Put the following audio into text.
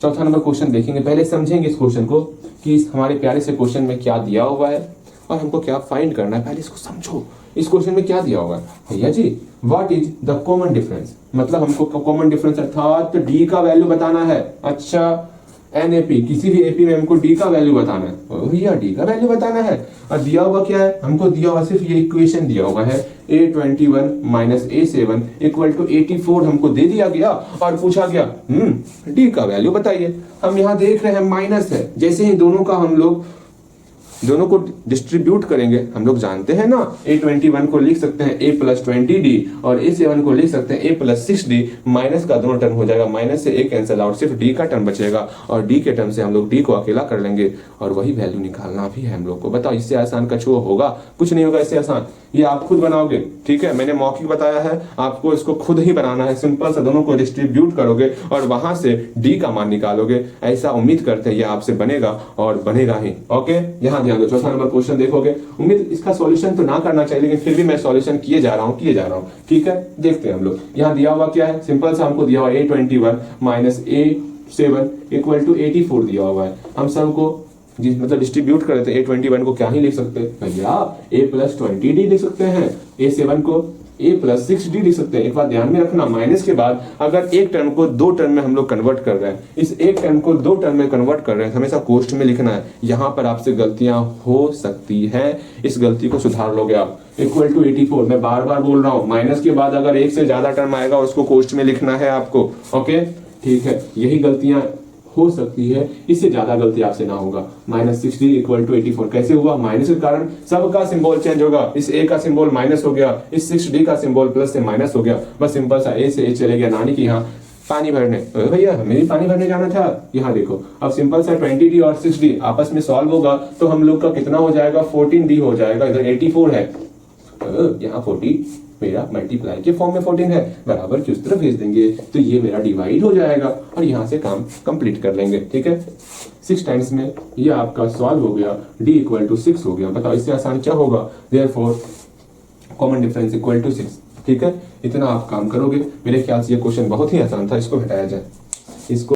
चौथा number question देखेंगे। पहले समझेंगे इस क्वेश्चन को कि इस हमारे प्यारे से क्वेश्चन में क्या दिया हुआ है और हमको क्या फाइंड करना है। पहले इसको समझो, इस क्वेश्चन में क्या दिया हुआ है भैया जी। What is the common difference, मतलब हमको कॉमन डिफरेंस अर्थात डी का वैल्यू बताना है। अच्छा एनएपी, किसी भी एपी में हमको डी का वैल्यू बताना है। भैया डी का वैल्यू बताना है और दिया हुआ क्या है, हमको दिया हुआ सिर्फ ये इक्वेशन दिया हुआ है A21 minus A7 equal to 84 हमको दे दिया गया और पूछा गया डी का वैल्यू बताइए। हम यहाँ देख रहे हैं माइनस है, जैसे ही दोनों को डिस्ट्रीब्यूट करेंगे हम लोग जानते हैं ना, A21 को लिख सकते हैं A प्लस 20D और A7 को लिख सकते हैं A प्लस 6D। माइनस का दोनों टर्म हो जाएगा, माइनस से A कैंसिल आउट, सिर्फ D का टर्म बचेगा और D के टर्म से हम लोग D को अकेला कर लेंगे और वही वैल्यू निकालना भी है हम लोग को। बताओ इससे आसान कछुआ होगा? कुछ नहीं होगा इससे आसान। ये आप खुद बनाओगे, ठीक है, मैंने मौखिक बताया है, आपको इसको खुद ही बनाना है। सिंपल सा दोनों को डिस्ट्रीब्यूट करोगे और वहां से D का मान निकालोगे। ऐसा उम्मीद करते हैं ये आपसे बनेगा और बनेगा ही। ओके, यहाँ ध्यान दो, चौथा नंबर क्वेश्चन देखोगे। उम्मीद इसका सॉल्यूशन तो ना करना चाहिए, लेकिन फिर भी मैं सॉल्यूशन किए जा रहा हूँ, ठीक है। देखते हैं हम लोग यहाँ दिया हुआ क्या है। सिंपल सा हमको दिया हुआ A21 minus A7 equal to 84 दिया हुआ है। हम सबको मतलब डिस्ट्रीब्यूट कर देते हैं। A21 को क्या ही लिख सकते हैं भैया, A प्लस 20D लिख सकते हैं। A7 को A प्लस 6D लिख सकते हैं। एक बात ध्यान में रखना, माइनस के बाद अगर एक टर्म को दो टर्म में हम लोग कन्वर्ट कर रहे हैं, इस एक टर्म को दो टर्म में कन्वर्ट कर रहे हैं, हमेशा कोष्ठ में लिखना है। यहाँ पर आपसे गलतियां हो सकती हैं, इस गलती को सुधार लोगे आप। इक्वल टू 84, मैं बार बार बोल रहा हूँ, माइनस के बाद अगर एक से ज्यादा टर्म आएगा उसको कोष्ठ में लिखना है आपको। ओके ठीक है, यही गलतियां हो सकती है, इससे ज्यादा गलती आपसे ना होगा। माइनस 60 इक्वल टू 84 कैसे हुआ? माइनस के कारण सबका सिंबल चेंज होगा। इस ए का सिंबल माइनस हो गया, इस 6D का सिंबल प्लस से माइनस हो गया। बस सिंपल सा ए से ए चले गया नानी की यहाँ पानी भरने। भैया हमें भी पानी भरने जाना था। यहाँ देखो, अब सिंपल सा 20D और 6D आपस में सॉल्व होगा तो हम लोग का कितना हो जाएगा? 14D हो जाएगा। इधर 84 है, यहाँ 40 मेरा मल्टीप्लाई के फॉर्म में 14 है, बराबर की उस तरफ भेज देंगे तो ये मेरा डिवाइड हो जाएगा और यहाँ से काम कंप्लीट कर लेंगे। ठीक है, 6 टाइम्स में ये आपका सॉल्व हो गया, D इक्वल टू 6 हो गया। बताओ इससे आसान क्या होगा? Therefore common difference equal to 6। ठीक है, इतना आप काम करोगे। मेरे ख्याल से ये क्वेश्चन बहुत ही आसान था, इसको हटाया जाए। इसको